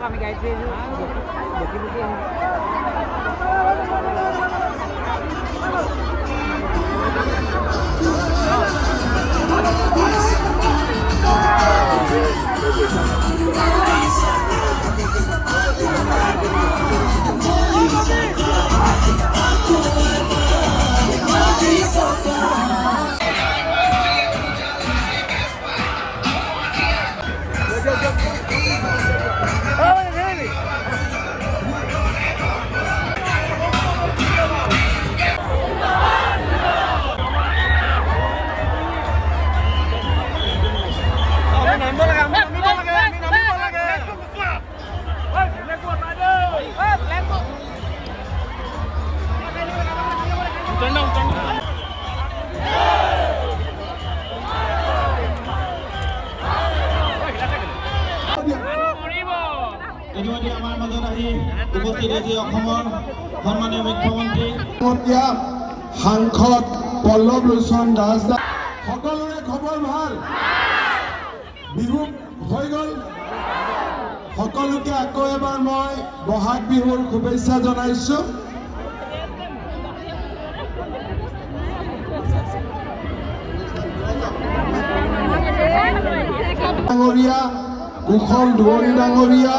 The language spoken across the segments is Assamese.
আমি গাড়ীতে দেখি ইতিমধ্যে আমাৰ মাজত আহি উপস্থিত হৈছে অসমৰ সন্মানীয় মুখ্যমন্ত্ৰী সাংসদ পল্লৱ লোচন দাস। সকলোৰে খবৰ ভাল? বিহু হৈ গ'ল। সকলোকে আকৌ এবাৰ মই বহাগ বিহুৰ শুভেচ্ছা জনাইছোঁ। ডাঙৰীয়া কুশল দুৱৰী ডাঙৰীয়া,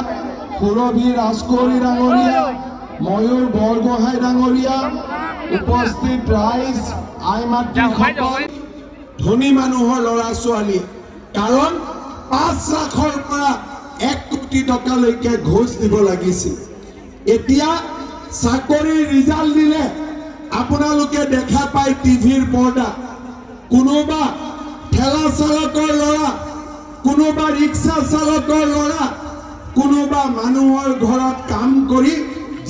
সুৰভী ৰাজকৌৰী ডাঙৰীয়া, ময়ূৰ বৰগোহাঁই ডাঙৰীয়া, উপস্থিত ৰাইজ, আই মাতৃসকল, ধনী মানুহৰ ল'ৰা ছোৱালী, কাৰণ 5 লাখৰ পৰা 1 কোটি টকালৈকে ঘোষ দিব লাগিছিল। এতিয়া চাকৰিৰ ৰিজাল্ট দিলে আপোনালোকে দেখা পায় টিভিৰ পৰ্দা, কোনোবা ঠেলা চালকৰ ল'ৰা, কোনোবা ৰিক্সা চালকৰ ল'ৰা, কোনোবা মানুহৰ ঘৰত কাম কৰি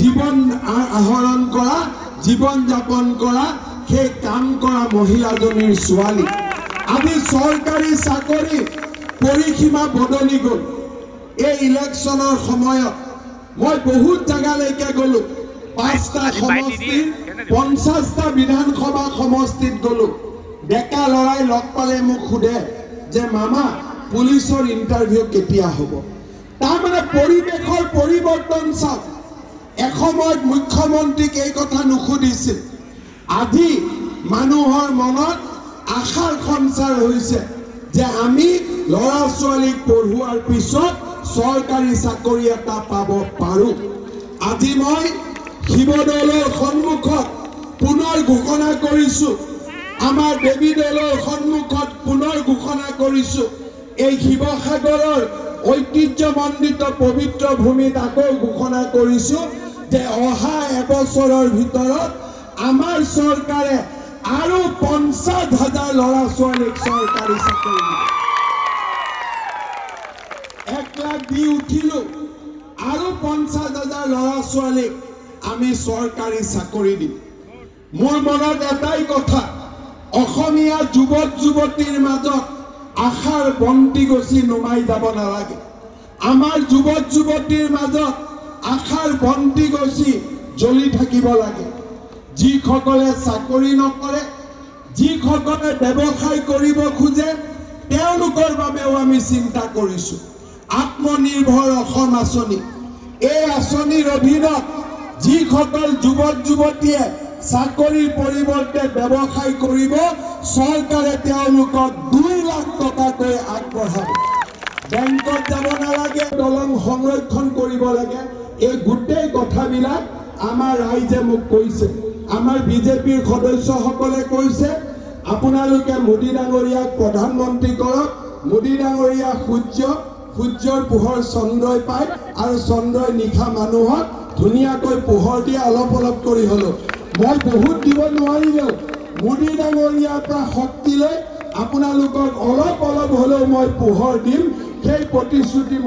জীৱন আহৰণ কৰা, জীৱন যাপন কৰা, সেই কাম কৰা মহিলাজনীৰ ছোৱালী আজি চৰকাৰী চাকৰি পৰিসীমা বদলি গ'ল। এই ইলেকশ্যনৰ সময়ত মই বহুত জেগালৈকে গ'লো, 5টা সমষ্টি 50টা বিধানসভা সমষ্টিত গ'লো। ডেকা ল'ৰাই লগ পালে মোক সোধে যে মামা পুলিচৰ ইণ্টাৰভিউ কেতিয়া হ'ব? তাৰমানে পৰিৱেশৰ পৰিৱৰ্তন চাওক। এসময়ত মুখ্যমন্ত্ৰীক এই কথা নুসুধিছিল, আজি মানুহৰ মনত আশাৰ সঞ্চাৰ হৈছে যে আমি ল'ৰা ছোৱালীক পঢ়োৱাৰ পিছত চৰকাৰী চাকৰি এটা পাব পাৰোঁ। আজি মই শিৱদৌলৰ সন্মুখত পুনৰ ঘোষণা কৰিছোঁ, আমাৰ দেৱী দৌলৰ সন্মুখত পুনৰ ঘোষণা কৰিছোঁ, এই শিৱসাগৰৰ ঐতিহ্যমণ্ডিত পবিত্ৰ ভূমিত আকৌ ঘোষণা কৰিছোঁ যে অহা এবছৰৰ ভিতৰত আমাৰ চৰকাৰে আৰু 50,000 ল'ৰা ছোৱালীক চৰকাৰী চাকৰি দিব। 1 লাখ দি উঠিলোঁ, আৰু 50,000 ল'ৰা ছোৱালীক আমি চৰকাৰী চাকৰি দিম। মোৰ মনত এটাই কথা, অসমীয়া যুৱক যুৱতীৰ মাজত আশাৰ বন্তি গছি নুমাই যাব নালাগে। আমাৰ যুৱক যুৱতীৰ মাজত আশাৰ বন্তি গছি জ্বলি থাকিব লাগে। যিসকলে চাকৰি নকৰে, যিসকলে ব্যৱসায় কৰিব খোজে, তেওঁলোকৰ বাবেও আমি চিন্তা কৰিছোঁ। আত্মনিৰ্ভৰ অসম আঁচনি, এই আঁচনিৰ অধীনত যিসকল যুৱক যুৱতীয়ে চাকৰিৰ পৰিৱৰ্তে ব্যৱসায় কৰিব, চৰকাৰে তেওঁলোকক 2 লাখ টকাকৈ আগবঢ়াব। বেংকত যাব নালাগে, দলং সংৰক্ষণ কৰিব লাগে। এই গোটেই কথাবিলাক আমাৰ ৰাইজে মোক কৈছে, আমাৰ বিজেপিৰ সদস্যসকলে কৈছে আপোনালোকে মোদী ডাঙৰীয়াক প্ৰধানমন্ত্ৰী কৰক। মোদী ডাঙৰীয়া সূৰ্যৰ পোহৰ চন্দ্ৰই পায়, আৰু চন্দ্ৰই নিশা মানুহক ধুনীয়াকৈ পোহৰ দিয়ে অলপ অলপ কৰি হ'লেও। মই বহুত দিব নোৱাৰিলেও মোদী ডাঙৰীয়াৰ পৰা শক্তি লৈ আপোনালোকক অলপ অলপ হ'লেও মই পোহৰ দিম, সেই প্ৰতিশ্ৰুতি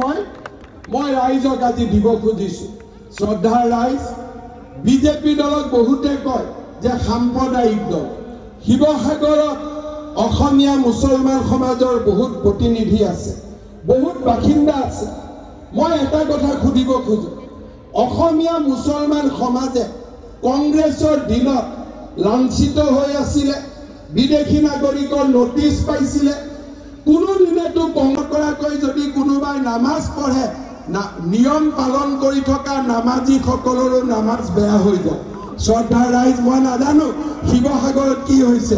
মই ৰাইজক আজি দিব খুজিছোঁ। শ্ৰদ্ধাৰ ৰাইজ, বিজেপি দলক বহুতে কয় যে সাম্প্ৰদায়িক দল। শিৱসাগৰত অসমীয়া মুছলমান সমাজৰ বহুত প্ৰতিনিধি আছে, বহুত বাসিন্দা আছে। মই এটা কথা সুধিব খোজো, অসমীয়া মুছলমান সমাজে কংগ্ৰেছৰ দিনত লাঞ্ছিত হৈ আছিলে, বিদেশী নাগৰিকৰ নোটিছ পাইছিলে, কোনোদিনেতো বন্ধ কৰাকৈ যদি কোনোবাই নামাজ পঢ়ে নিয়ম পালন কৰি থকা নামাজীসকলৰো নামাজ বেয়া হৈ যায় শ্ৰদ্ধাৰ ৰাইজ মই নাজানো শিৱসাগৰত কি হৈছে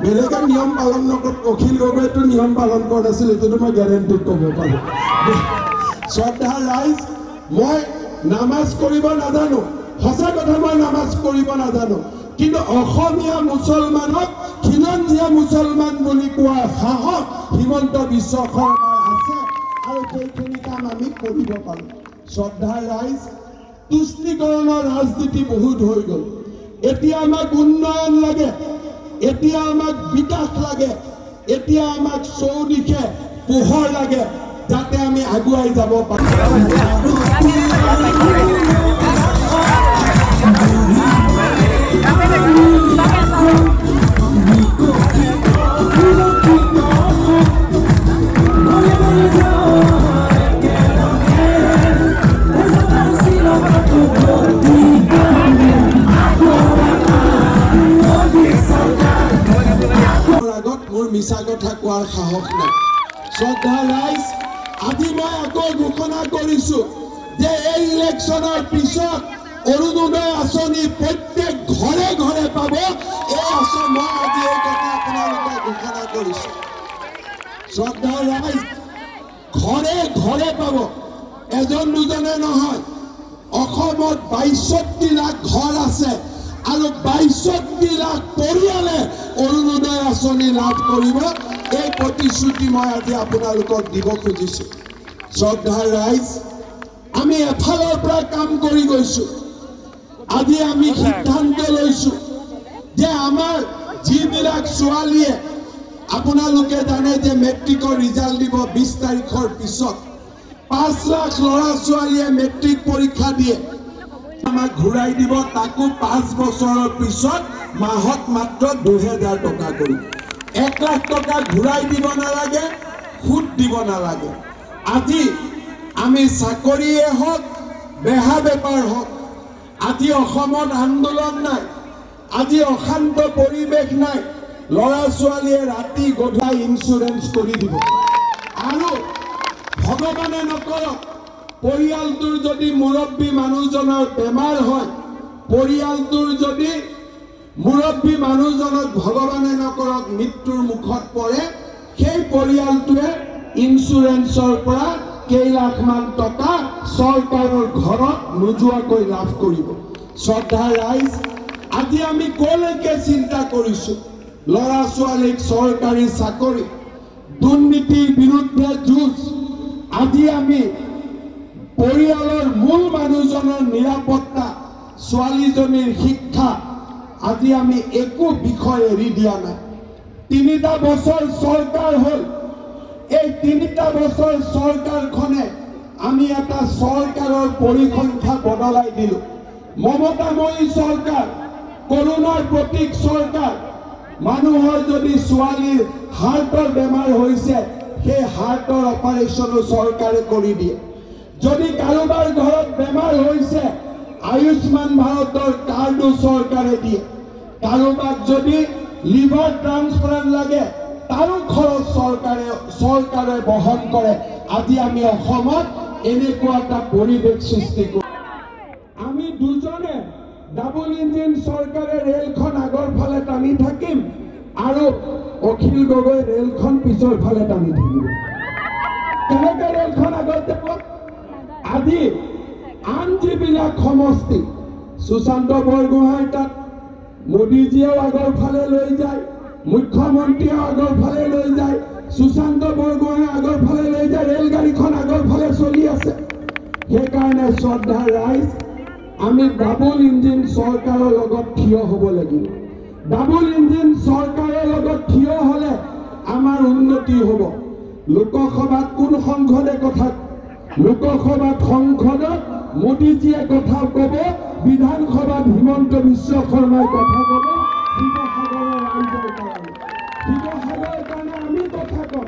বেলেগে নিয়ম পালন নকৰে অখিল গগৈতো নিয়ম পালন কৰা নাছিল এইটো মই গ্যাৰেণ্টি ক'ব পাৰোঁ শ্ৰদ্ধাৰ ৰাইজ মই নামাজ কৰিব নাজানো সঁচা কথা মই নামাজ কৰিব নাজানো কিন্তু অসমীয়া মুছলমানক খিলঞ্জীয়া মুছলমান বুলি কোৱা সাহস হিমন্ত বিশ্ব শৰ্মাৰ আছে আৰু সেইখিনি কাম আমি কৰিব পাৰোঁ শ্ৰদ্ধাৰ ৰাইজ তুষ্টিকৰণৰ ৰাজনীতি বহুত হৈ গ'ল এতিয়া আমাক উন্নয়ন লাগে এতিয়া আমাক বিকাশ লাগে এতিয়া আমাক চৌদিশে পোহৰ লাগে যাতে আমি আগুৱাই যাব পাৰোঁ মিছা কথা কোৱাৰ সাহস নাই শ্ৰদ্ধা ৰাইজ আজি মই আকৌ ঘোষণা কৰিছো যে এই ইলেকশ্যনৰ পিছত অৰুণোদয় আঁচনি প্ৰত্যেক ঘৰে ঘৰে পাব এই আঁচনি মই আজি এই কথা আপোনালোকক ঘোষণা কৰিছো শ্ৰদ্ধা ৰাইজ ঘৰে ঘৰে পাব এজন দুজনে নহয় অসমত ৬২ লাখ ঘৰ আছে আৰু ৬২ লাখ পৰিয়ালে অৰুণোদয় আঁচনি লাভ কৰিব এই প্ৰতিশ্ৰুতি মই আজি আপোনালোকক দিব খুজিছোঁ শ্ৰদ্ধাৰ ৰাইজ আমি এফালৰ পৰা কাম কৰি গৈছোঁ আজি আমি সিদ্ধান্ত লৈছোঁ যে আমাৰ যিবিলাক ছোৱালীয়ে আপোনালোকে জানে যে মেট্ৰিকৰ ৰিজাল্ট দিব ২০ তাৰিখৰ পিছত ৫ লাখ ল'ৰা ছোৱালীয়ে মেট্ৰিক পৰীক্ষা দিয়ে আমাক ঘূৰাই দিব তাকো ৫ বছৰৰ পিছত মাহত মাত্ৰ ২০০০ টকা কৰি ১ লাখ টকা ঘূৰাই দিব নালাগে সুদ দিব নালাগে আজি আমি চাকৰিয়ে হওক বেহা বেপাৰ হওক আজি অসমত আন্দোলন নাই আজি অশান্ত পৰিৱেশ নাই ল'ৰা ছোৱালীয়ে ৰাতি গধূলি ইঞ্চুৰেঞ্চ কৰি দিব আৰু ভগৱানে নকৰক পৰিয়ালটোৰ যদি মুৰব্বী মানুহজনৰ বেমাৰ হয় পৰিয়ালটোৰ যদি মুৰব্বী মানুহজনক ভগৱানে নকৰক মৃত্যুৰ মুখত পৰে সেই পৰিয়ালটোৱে ইঞ্চুৰেঞ্চৰ পৰা কেইলাখমান টকা চৰকাৰৰ ঘৰত নোযোৱাকৈ লাভ কৰিব শ্ৰদ্ধা ৰাইজ আজি আমি কলৈকে চিন্তা কৰিছোঁ ল'ৰা ছোৱালীক চৰকাৰী চাকৰি দুৰ্নীতিৰ বিৰুদ্ধে যুঁজ আজি আমি পৰিয়ালৰ মূল মানুহজনৰ নিৰাপত্তা ছোৱালীজনীৰ শিক্ষা আজি আমি একো বিষয় এৰি দিয়া নাই ৩টা বছৰ চৰকাৰ হ'ল এই ৩টা বছৰ চৰকাৰখনে আমি এটা চৰকাৰৰ পৰিসংখ্যা বদলাই দিলোঁ মমতাময়ী চৰকাৰ কৰোনাৰ প্ৰতীক চৰকাৰ মানুহৰ যদি ছোৱালীৰ হাৰ্টৰ বেমাৰ হৈছে সেই হাৰ্টৰ অপাৰেশ্যনো চৰকাৰে কৰি দিয়ে যদি কাৰোবাৰ ঘৰত বেমাৰ হৈছে আয়ুষ্মান ভাৰতৰ কাৰ্ডো চৰকাৰে দিয়ে কাৰোবাক যদি লিভাৰ ট্ৰান্সপ্লান্ট লাগে তাৰো খৰচ চৰকাৰে বহন কৰে আজি আমি অসমত এনেকুৱা এটা পৰিৱেশ সৃষ্টি কৰোঁ আমি দুজনে ডাবল ইঞ্জিন চৰকাৰে ৰেলখন আগৰ ফালে টানি থাকিম আৰু অখিল গগৈ ৰেলখন পিছৰ ফালে টানি থাকিব কেনেকৈ ৰেলখন আগত যাব আজি আন যিবিলাক সমষ্টি সুশান্ত বৰগোহাঁইৰ তাত মোদীজীয়েও আগৰ ফালে লৈ যায় মুখ্যমন্ত্ৰীয়েও আগৰ ফালে লৈ যায় সুশান্ত বৰগোহাঁই আগৰ ফালে লৈ যায় ৰেলগাড়ীখন আগৰ ফালে চলি আছে সেইকাৰণে শ্ৰদ্ধাৰ ৰাইজ আমি ডাবল ইঞ্জিন চৰকাৰৰ লগত থিয় হ'ব লাগিব ডাবল ইঞ্জিন চৰকাৰৰ লগত থিয় হ'লে আমাৰ উন্নতি হ'ব লোকসভাত কোন সংসদে কথা লোকসভাত সংসদত মোদীজীয়ে কথা ক'ব বিধানসভাত হিমন্ত বিশ্ব শৰ্মাই কথা ক'ব শিৱসাগৰৰ ৰাইজৰ কাৰণে আমি কথা ক'ম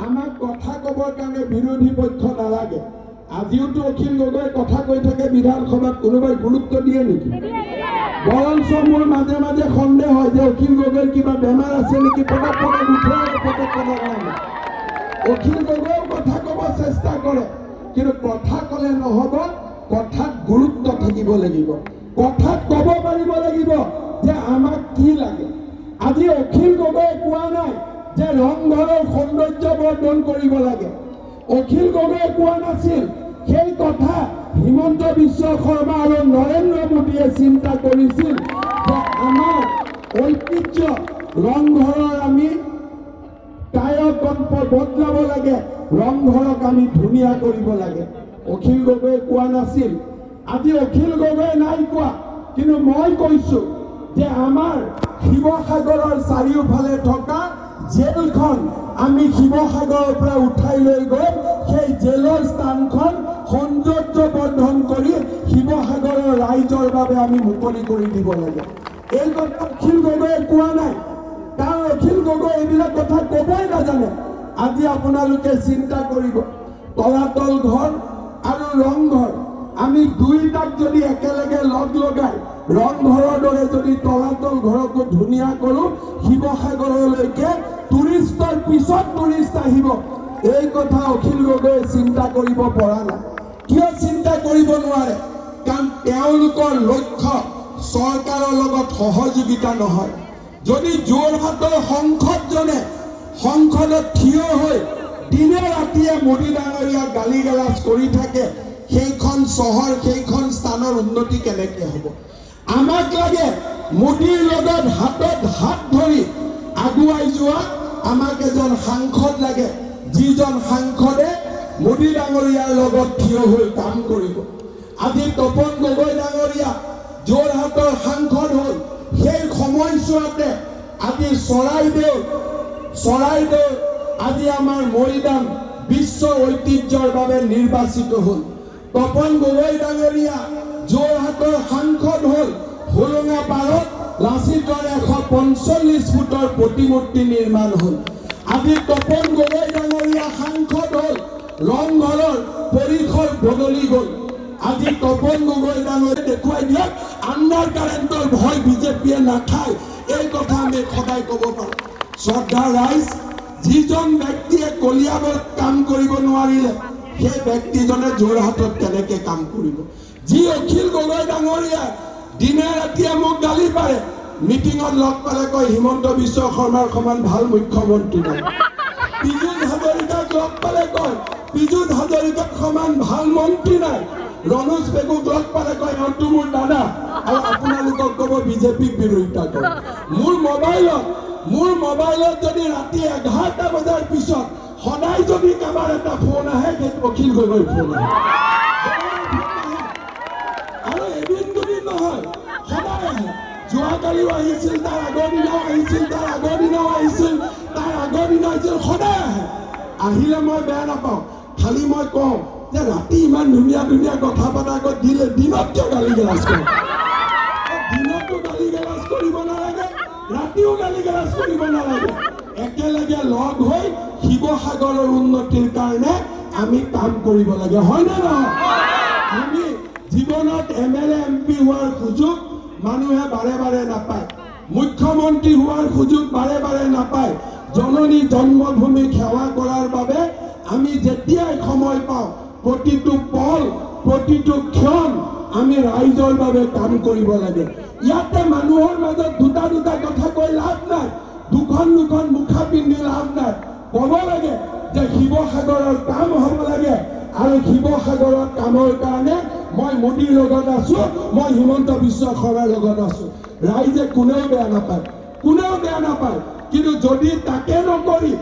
আমাক কথা ক'বৰ কাৰণে বিৰোধী পক্ষ নালাগে আজিওতো অখিল গগৈ কথা কৈ থাকে বিধানসভাত কোনোবাই গুৰুত্ব দিয়ে নেকি বৰঞ্চ মোৰ মাজে মাজে সন্দেহ হয় যে অখিল গগৈৰ কিবা বেমাৰ আছে নেকি পটক উঠে অখিল গগৈও কথা ক'ব চেষ্টা কৰে কিন্তু কথা ক'লে নহ'ব, কথাত গুৰুত্ব থাকিব লাগিব, কথাত ক'ব পাৰিব লাগিব যে আমাক কি লাগে। আজি অখিল গগৈয়ে কোৱা নাই যে ৰংঘৰৰ সৌন্দৰ্য বৰ্ধন কৰিব লাগে, অখিল গগৈয়ে কোৱা নাছিল সেই কথা হিমন্ত বিশ্ব শৰ্মা আৰু নৰেন্দ্ৰ মোদীয়ে চিন্তা কৰিছিল যে আমাৰ ঐতিহ্য ৰংঘৰৰ আমি কায়ক বদলাব লাগে, ৰংঘৰক আমি ধুনীয়া কৰিব লাগে। অখিল গগৈয়ে কোৱা নাছিল, আজি অখিল গগৈয়ে নাই কোৱা, কিন্তু মই কৈছো যে আমাৰ শিৱসাগৰৰ চাৰিওফালে থকা জেলখন আমি শিৱসাগৰৰ পৰা উঠাই লৈ গৈ সেই জেলৰ স্থানখন সৌন্দৰ্য বৰ্ধন কৰি শিৱসাগৰৰ ৰাইজৰ বাবে আমি মুকলি কৰি দিব লাগে। এই কথা অখিল গগৈয়ে কোৱা নাই, কাৰণ অখিল গগৈ এইবিলাক কথা ক'বই নাজানে। আজি আপোনালোকে চিন্তা কৰিব, তলাতল ঘৰ আৰু ৰংঘৰ আমি দুইটাক যদি একেলগে লগ লগাই ৰংঘৰৰ দৰে যদি তলাতল ঘৰকো ধুনীয়া কৰোঁ, শিৱসাগৰলৈকে টুৰিষ্টৰ পিছত টুৰিষ্ট আহিব। এই কথা অখিল গগৈয়ে চিন্তা কৰিব পৰা নাই। কিয় চিন্তা কৰিব নোৱাৰে? কাৰণ তেওঁলোকৰ লক্ষ্য চৰকাৰৰ লগত সহযোগিতা নহয়। যদি যোৰহাটৰ সংসদজনে সংসদত থিয় হৈ দিনে ৰাতিয়ে মোদী ডাঙৰীয়াক গালি গালাজ কৰি থাকে, সেইখন চহৰ সেইখন স্থানৰ উন্নতি কেনেকে হ'ব? আমাক লাগে মোদীৰ লগত হাতত হাত ধৰি আগুৱাই যোৱা আমাক এজন সাংসদ লাগে, যিজন সাংসদে মোদী ডাঙৰীয়াৰ লগত থিয় হৈ কাম কৰিব। আজি তপন গগৈ ডাঙৰীয়া যোৰহাটৰ সাংসদ হ'ল, সেই সময়ছোৱাতে আজি চৰাইদেউ আজি আমাৰ মৈদাম বিশ্ব ঐতিহ্যৰ বাবে নিৰ্বাচিত হ'ল। তপন গগৈ ডাঙৰীয়া যোৰহাটৰ সাংসদ হ'ল, হোলোঙা পাৰত লাচিতৰ 145 ফুটৰ প্ৰতিমূৰ্তি নিৰ্মাণ হ'ল। আজি তপন গগৈ ডাঙৰীয়া সাংসদ হ'ল, ৰংঘৰৰ পৰিসৰ বদলি গ'ল। আজি তপন গগৈ ডাঙৰীয়া দেখুৱাই দিয়ক আণ্ডাৰ কাৰেণ্টৰ ভয় বিজেপিয়ে নাখায়, এই কথা আমি সদায় ক'ব পাৰোঁ। শ্ৰদ্ধা ৰাইজ, যিজন ব্যক্তিয়ে কলিয়াবৰত কাম কৰিব নোৱাৰিলে সেই ব্যক্তিজনে যোৰহাটত কেনেকে কাম কৰিব? যি অখিল গগৈ ডাঙৰীয়াই দিনে ৰাতিয়ে মোক গালি পাৰে, মিটিঙত লগ পালে কয় হিমন্ত বিশ্ব শৰ্মাৰ সমান ভাল মুখ্যমন্ত্ৰী নাই। পীযুষ হাজৰিকাক লগ পালে কয় পীযুষ হাজৰিকাৰ সমান ভাল মন্ত্ৰী নাই। ৰনোজ পেগুক লগ পালে কয় অন্তু মোৰ দাদা, আৰু আপোনালোকক ক'ব বিজেপিক বিৰোধিতা কৰে। মোৰ মোবাইলত যদি ৰাতি 11টা বজাৰ পিছত সদায় যদি কাৰোবাৰ এটা ফোন আহে, সেইটো অখিল গগৈৰ ফোন আহে। আৰু এদিন দুদিন নহয়, সদায় আহে। যোৱাকালিও আহিছিল, তাৰ আগৰ দিনাও আহিছিল, তাৰ আগৰ দিনাও আহিছিল, তাৰ আগৰ দিনা আহিছিল, সদায় আহে। আহিলে মই বেয়া নাপাওঁ, খালি মই কওঁ যে ৰাতি ইমান ধুনীয়া ধুনীয়া কথা পতা আগত দিলে দিনত কিয় গালি গালাজ কৰে? দিনতো গালি গালাজ কৰিব নালাগে, ৰাতিও গালি গালাজ কৰিব নালাগে। একেলগে লগ হৈ শিৱসাগৰৰ উন্নতিৰ কাৰণে আমি কাম কৰিব লাগে, হয়নে নহয়? আমি জীৱনত MLA MP হোৱাৰ সুযোগ মানুহে বাৰে বাৰে নাপায়, মুখ্যমন্ত্ৰী হোৱাৰ সুযোগ বাৰে বাৰে নাপায়। জননী জন্মভূমিক সেৱা কৰাৰ বাবে আমি যেতিয়াই সময় পাওঁ, প্ৰতিটো পল প্ৰতিটো ক্ষণ আমি ৰাইজৰ বাবে কাম কৰিব লাগে। ইয়াতে মানুহৰ মাজত দুটা দুটা কথা কৈ লাভ নাই, দুখন মুখা পিন্ধি লাভ নাই। ক'ব লাগে যে শিৱসাগৰৰ কাম হ'ব লাগে, আৰু শিৱসাগৰৰ কামৰ কাৰণে মই মোদীৰ লগত আছো, মই হিমন্ত বিশ্ব শৰ্মাৰ লগত আছো। ৰাইজে কোনেও বেয়া নাপায়, কিন্তু যদি তাকে নকৰি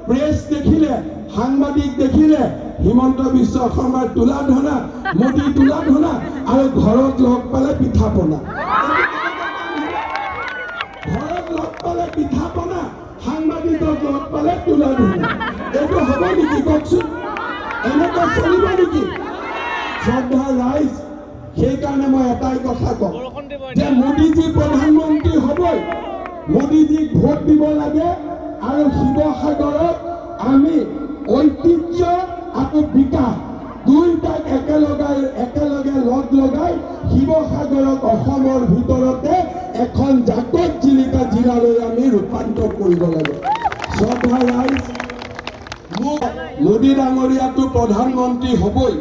প্ৰেছ দেখিলে, সাংবাদিক দেখিলে হিমন্ত বিশ্ব শৰ্মাৰ তোলা ধনা, মোদী তোলা ধনা, আৰু ঘৰত লগ পালে পিঠা পনা, সাংবাদিকক লগ পালে তোলা ধনা, এইটো হ'ব নেকি কওকচোন? এনেকুৱা চলিব নেকি? শ্ৰদ্ধা ৰাইজ, সেইকাৰণে মই এটাই কথা কওঁ যে মোদীজী প্ৰধানমন্ত্ৰী হ'বই, মোদীজীক ভোট দিব লাগে, আৰু শিৱসাগৰত আমি ঐতিহ্য আৰু বিকাশ দুইটাক একেলগে লগ লগাই শিৱসাগৰক অসমৰ ভিতৰতে এখন জাকত জিলিকা জিলালৈ আমি ৰূপান্তৰ কৰিব লাগে। শ্ৰদ্ধা ৰাইজ, মোদী ডাঙৰীয়াটো প্ৰধানমন্ত্ৰী হ'বই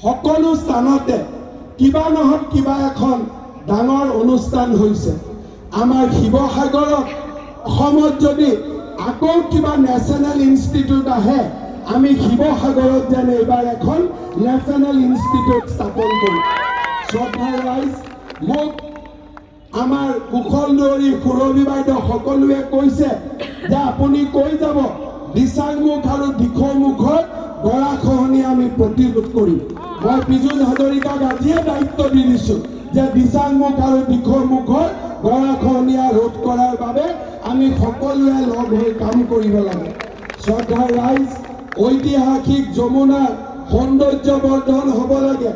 সকলো স্থানতে কিবা নহওক কিবা এখন ডাঙৰ অনুষ্ঠান হৈছে আমাৰ শিৱসাগৰত অসমত যদি আকৌ কিবা নেশ্যনেল ইনষ্টিটিউট আহে আমি শিৱসাগৰত যেন এইবাৰ এখন নেশ্যনেল ইনষ্টিটিউট স্থাপন কৰিম শ্ৰদ্ধাৰ ৰাইজ মোক আমাৰ কুশল দুৱৰী সুৰভী বাইদেউ সকলোৱে কৈছে যে আপুনি কৈ যাব দিচাংমুখ আৰু দিখৌমুখত গৰাখহনীয়া আমি প্ৰতিৰোধ কৰিম মই পীযুষ হাজৰিকাক আজিয়ে দায়িত্ব দি দিছোঁ যে দিচাংমুখ আৰু দিখৌমুখত গৰাখহনীয়া ৰোধ কৰাৰ বাবে আমি সকলোৱে লগ হৈ কাম কৰিব লাগে শ্ৰদ্ধাৰ ৰাইজ ঐতিহাসিক যমুনাৰ সৌন্দৰ্যবৰ্ধন হ'ব লাগে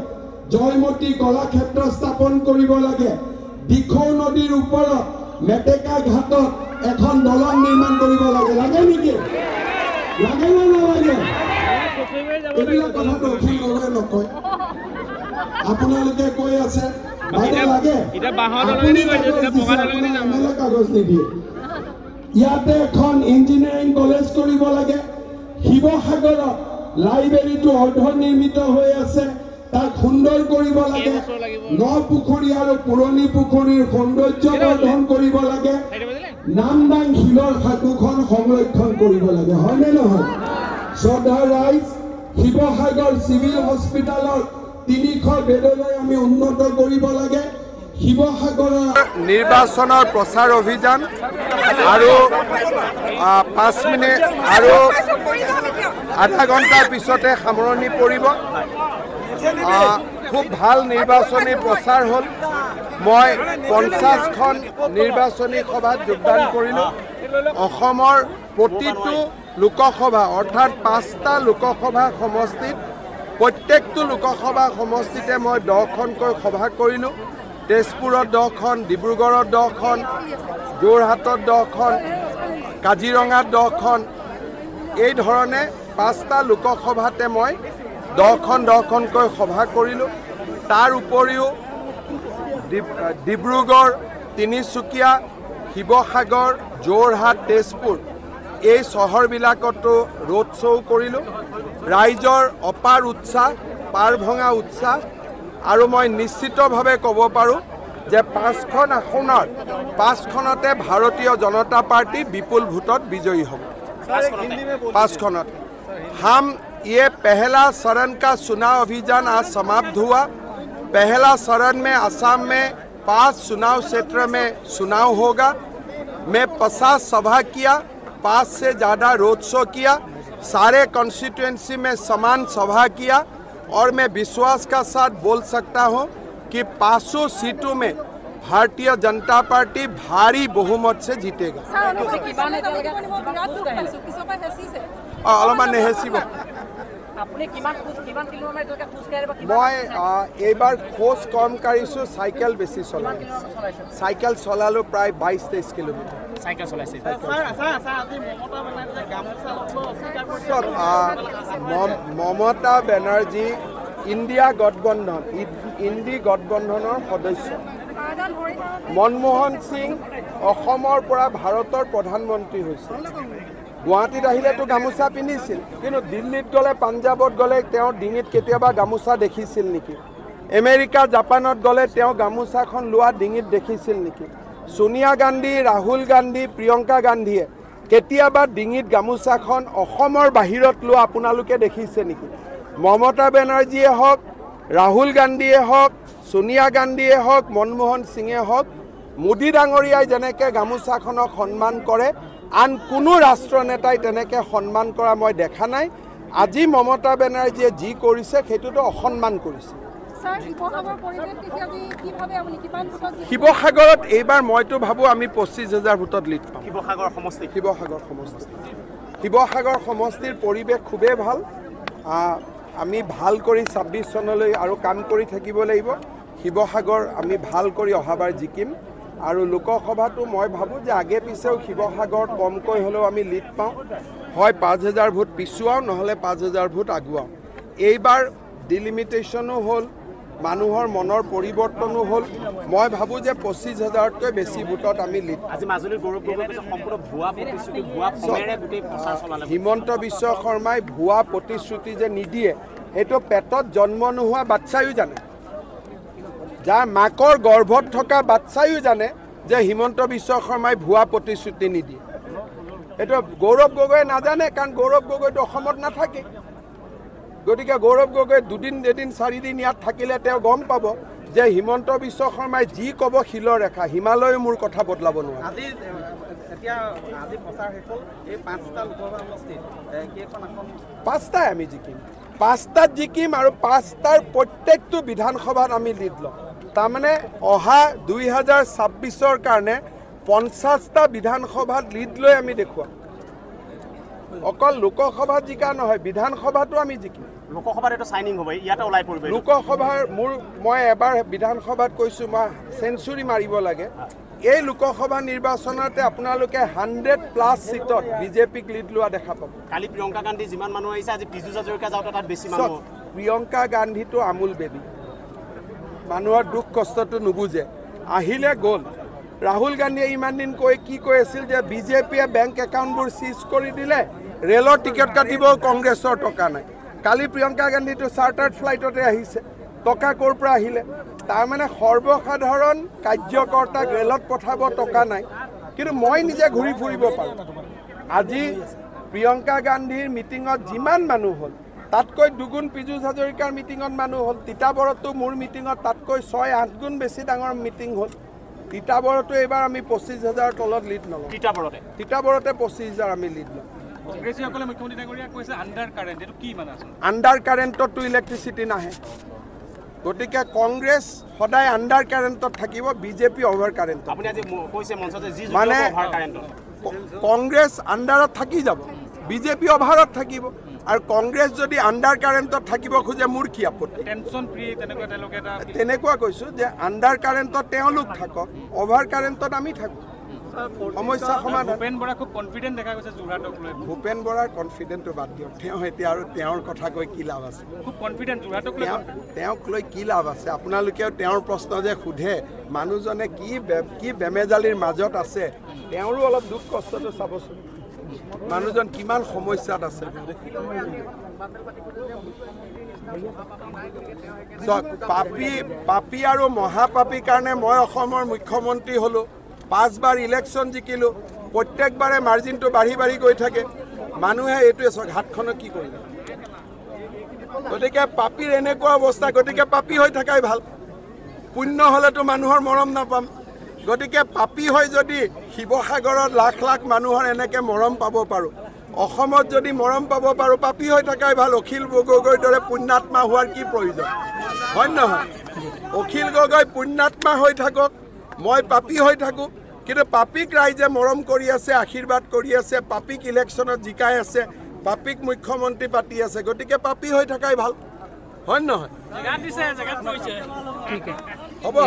জয়মতী কলাক্ষেত্ৰ স্থাপন কৰিব লাগে দিখৌ নদীৰ ওপৰত মেটেকা ঘাটত এখন দলং নিৰ্মাণ কৰিব লাগে লাগে নেকি লাগে নে নালাগে এইবিলাক কথাটো অখিল গগৈয়ে নকয় আপোনালোকে কৈ আছে লাগে লাগে এমএলএ কাগজ নিদিয়ে ইয়াতে এখন ইঞ্জিনিয়াৰিং কলেজ কৰিব লাগে শিৱসাগৰত লাইব্ৰেৰীটো অৰ্ধনিৰ্মিত হৈ আছে তাক সুন্দৰ কৰিব লাগে ন পুখুৰী আৰু পুৰণি পুখুৰীৰ সৌন্দৰ্য বৰ্ধন কৰিব লাগে নামদাং শিলৰ সাঁকোখন সংৰক্ষণ কৰিব লাগে হয়নে নহয় শ্ৰদ্ধাৰ ৰাইজ শিৱসাগৰ চিভিল হস্পিটেলৰ 300 বেডলৈ আমি উন্নত কৰিব লাগে শিৱসাগৰৰ নিৰ্বাচনৰ প্ৰচাৰ অভিযান আৰু 5 মিনিট আৰু আধা ঘণ্টাৰ পিছতে সামৰণি পৰিব খুব ভাল নিৰ্বাচনী প্ৰচাৰ হ'ল মই 50খন নিৰ্বাচনী সভাত যোগদান কৰিলোঁ অসমৰ প্ৰতিটো লোকসভা অৰ্থাৎ 5টা লোকসভা সমষ্টিত প্ৰত্যেকটো লোকসভা সমষ্টিতে মই 10খনকৈ সভা কৰিলোঁ তেজপুৰত 10খন ডিব্ৰুগড়ত 10খন যোৰহাটত 10খন কাজিৰঙাত 10খন এই ধৰণে 5টা লোকসভাতে মই 10খনকৈ সভা কৰিলোঁ তাৰ উপৰিও ডিব্ৰুগড় তিনিচুকীয়া শিৱসাগৰ যোৰহাট তেজপুৰ এই চহৰবিলাকতো ৰোড শ্ব' কৰিলোঁ ৰাইজৰ অপাৰ উৎসাহ পাৰ ভঙা উৎসাহ আৰু মই নিশ্চিতভাৱে ক'ব পাৰোঁ যে 5খন আসনৰ 5খনতে ভাৰতীয় জনতা পাৰ্টি বিপুল ভোটত বিজয়ী হ'ব 5খনতে हम ये पहला चरण का चुनाव अभियान आज समाप्त हुआ पहला चरण में असम में 5 चुनाव क्षेत्र में चुनाव होगा मैं 50 सभा किया 5 से ज़्यादा रोड शो किया सारे कॉन्स्टिट्यूएंसी में समान सभा किया और मैं विश्वास का साथ बोल सकता हूं कि 500 सीटों में भारतीय जनता पार्टी भारी बहुमत से जीतेगा अलमान नेहेसिब मैं एबार खोज कम कारिছোঁ साइकेल बेसि चला साइकेल चलालो प्राय 22-23 किलोमीटर साइकेल चलाइছে ममता बेनार्जी इंडिया गठबंधन इंडी गठबंधনৰ सदस्य मनमोहन सिंह অসমৰ পৰা ভাৰতৰ প্ৰধানমন্ত্ৰী হৈছে গুৱাহাটীত আহিলেতো গামোচা পিন্ধিছিল কিন্তু দিল্লীত গ'লে পাঞ্জাবত গ'লে তেওঁ ডিঙিত কেতিয়াবা গামোচা দেখিছিল নেকি আমেৰিকা জাপানত গ'লে তেওঁ গামোচাখন লোৱা ডিঙিত দেখিছিল নেকি সোনিয়া গান্ধী ৰাহুল গান্ধী প্ৰিয়ংকা গান্ধীয়ে কেতিয়াবা ডিঙিত গামোচাখন অসমৰ বাহিৰত লোৱা আপোনালোকে দেখিছে নেকি মমতা বেনাৰ্জীয়ে হওক ৰাহুল গান্ধীয়ে হওক সোনিয়া গান্ধীয়ে হওক মনমোহন সিঙে হওক মোদী ডাঙৰীয়াই যেনেকৈ গামোচাখনক সন্মান কৰে আন কোনো ৰাষ্ট্ৰনেতাই তেনেকৈ সন্মান কৰা মই দেখা নাই আজি মমতা বেনাৰ্জীয়ে যি কৰিছে সেইটোতো অসন্মান কৰিছে শিৱসাগৰত এইবাৰ মইতো ভাবোঁ আমি 25,000 ভোটত লিড পাম শিৱসাগৰ সমষ্টিৰ পৰিৱেশ খুবেই ভাল আমি ভাল কৰি 26 চনলৈ আৰু কাম কৰি থাকিব লাগিব শিৱসাগৰ আমি ভাল কৰি অহাবাৰ জিকিম আৰু লোকসভাটো মই ভাবোঁ যে আগে পিছেও শিৱসাগৰত কমকৈ হ'লেও আমি লিড পাওঁ হয় 5,000 ভোট পিছুৱাও নহ'লে 5,000 ভোট আগুৱাও এইবাৰ ডিলিমিটেশ্যনো হ'ল মানুহৰ মনৰ পৰিৱৰ্তনো হ'ল মই ভাবোঁ যে 25,000তকৈ বেছি ভোটত আমি লিড আজি মাজুলীৰ গৌৰৱ গগৈ কৈছে সম্পূৰ্ণ ভুৱা প্ৰতিশ্ৰুতি ভুৱা ফৰ্মেৰে গোটেই প্ৰচাৰ চলালে হিমন্ত বিশ্ব শৰ্মাই ভুৱা প্ৰতিশ্ৰুতি যে নিদিয়ে সেইটো পেটত জন্ম নোহোৱা বাচ্চায়ো জানে যাৰ মাকৰ গৰ্ভত থকা বাচ্চায়ো জানে যে হিমন্ত বিশ্ব শৰ্মাই ভুৱা প্ৰতিশ্ৰুতি নিদিয়ে এইটো গৌৰৱ গগৈয়ে নাজানে কাৰণ গৌৰৱ গগৈটো অসমত নাথাকে গতিকে গৌৰৱ গগৈ দুদিন এদিন 4 দিন ইয়াত থাকিলে তেওঁ গম পাব যে হিমন্ত বিশ্ব শৰ্মাই যি ক'ব শিলৰ ৰেখা হিমালয়ে মোৰ কথা বদলাব নোৱাৰে আজি প্ৰচাৰ শেষ হ'ল এই 5টা লোকসভা সমষ্টিত কেইখন আসন 5টাই আমি জিকিম 5টাত জিকিম আৰু 5টাৰ প্ৰত্যেকটো বিধানসভাত আমি লিড ল'ম তাৰমানে অহা 2026ৰ কাৰণে 50টা বিধানসভাত লিড লৈ আমি দেখুৱাম অকল লোকসভাত জিকা নহয় বিধানসভাতো আমি জিকিম লোকসভাত এটা সাইনিং হ'ব ইয়াতে ওলাই পৰিব লোকসভাৰ মই এবাৰ বিধানসভাত কৈছোঁ মই সেঞ্চুৰী মাৰিব লাগে এই লোকসভা নিৰ্বাচনতে আপোনালোকে 100+ সিটত বিজেপিক লিড লোৱা দেখা পাব কালি প্ৰিয়ংকা গান্ধী যিমান মানুহ আহিছে আজি পীযুষ হাজৰিকা যাওঁতে তাত বেছি মানুহ প্ৰিয়ংকা গান্ধীটো আমূল বেদী মানুহৰ দুখ কষ্টটো নুবুজে আহিলে গ'ল ৰাহুল গান্ধীয়ে ইমান দিন কি কৈ আছিল যে বিজেপিয়ে বেংক একাউণ্টবোৰ চিজ কৰি দিলে ৰেলৰ টিকেট কাটিব কংগ্ৰেছৰ টকা নাই কালি প্ৰিয়ংকা গান্ধীটো চাৰ্টাৰ্ড ফ্লাইটতে আহিছে টকা ক'ৰ পৰা আহিলে তাৰমানে সৰ্বসাধাৰণ কাৰ্যকৰ্তাক ৰেলত পঠাব টকা নাই কিন্তু মই নিজে ঘূৰি ফুৰিব পাৰোঁ আজি প্ৰিয়ংকা গান্ধীৰ মিটিঙত যিমান মানুহ হ'ল তাতকৈ দুগুণ পীযুষ হাজৰিকাৰ মিটিঙত মানুহ হ'ল তিতাবৰতো মোৰ মিটিঙত তাতকৈ 6-8 গুণ বেছি ডাঙৰ মিটিং হ'ল তিতাবৰতো এইবাৰ আমি 25,000 তলত লিড নলওঁ তিতাবৰতে 25,000 আমি লিড লওঁ আণ্ডাৰ কাৰেণ্টততো ইলেক্ট্ৰিচিটি নাহে গতিকে কংগ্ৰেছ সদায় আণ্ডাৰ কাৰেণ্টত থাকিব বিজেপি অভাৰ কাৰেণ্ট মানে কংগ্ৰেছ আণ্ডাৰত থাকি যাব বিজেপি অভাৰত থাকিব আৰু কংগ্ৰেছ যদি আণ্ডাৰ কাৰেণ্টত থাকিব খোজে মোৰ কি আপত্তি তেনেকুৱা কৈছোঁ যে আণ্ডাৰ কাৰেণ্টত তেওঁলোক থাকক অভাৰ কাৰেণ্টত আমি থাকোঁ সমস্যা সমাধান ভূপেন বৰা খুব কনফিডেণ্ট দেখা গৈছে যোৰহাটক লৈ ভূপেন বৰাৰ কনফিডেণ্টটো বাদ দিয়ক তেওঁ এতিয়া আৰু তেওঁৰ কথা কৈ কি লাভ আছে খুব কনফিডেণ্ট যোৰহাটক লৈ তেওঁক লৈ কি লাভ আছে আপোনালোকেও তেওঁৰ প্ৰশ্ন যে সোধে মানুহজনে কি বেমেজালিৰ মাজত আছে তেওঁৰো অলপ দুখ কষ্টটো চাবচোন মানুহজন কিমান সমস্যাত আছে পাপী আৰু মহাপাপীৰ কাৰণে মই অসমৰ মুখ্যমন্ত্ৰী হ'লোঁ 5 বাৰ ইলেকশ্যন জিকিলোঁ প্ৰত্যেকবাৰে মাৰ্জিনটো বাঢ়ি বাঢ়ি গৈ থাকে মানুহে এইটোৱে চাওক হাতখনক কি কৰিব গতিকে পাপীৰ এনেকুৱা অৱস্থা গতিকে পাপী হৈ থকাই ভাল পুণ্য হ'লেতো মানুহৰ মৰম নাপাম গতিকে পাপী হৈ যদি শিৱসাগৰত লাখ লাখ মানুহৰ এনেকৈ মৰম পাব পাৰোঁ অসমত যদি মৰম পাব পাৰোঁ পাপী হৈ থকাই ভাল অখিল গগৈৰ দৰে পুণ্যাত্মা হোৱাৰ কি প্ৰয়োজন হয় নহয় অখিল গগৈ পুণ্যাত্মা হৈ থাকক মই পাপী হৈ থাকোঁ কিন্তু পাপীক ৰাইজে মৰম কৰি আছে আশীৰ্বাদ কৰি আছে পাপীক ইলেকশ্যনত জিকাই আছে পাপীক মুখ্যমন্ত্ৰী পাতি আছে গতিকে পাপী হৈ থকাই ভাল হয় নহয় হ'ব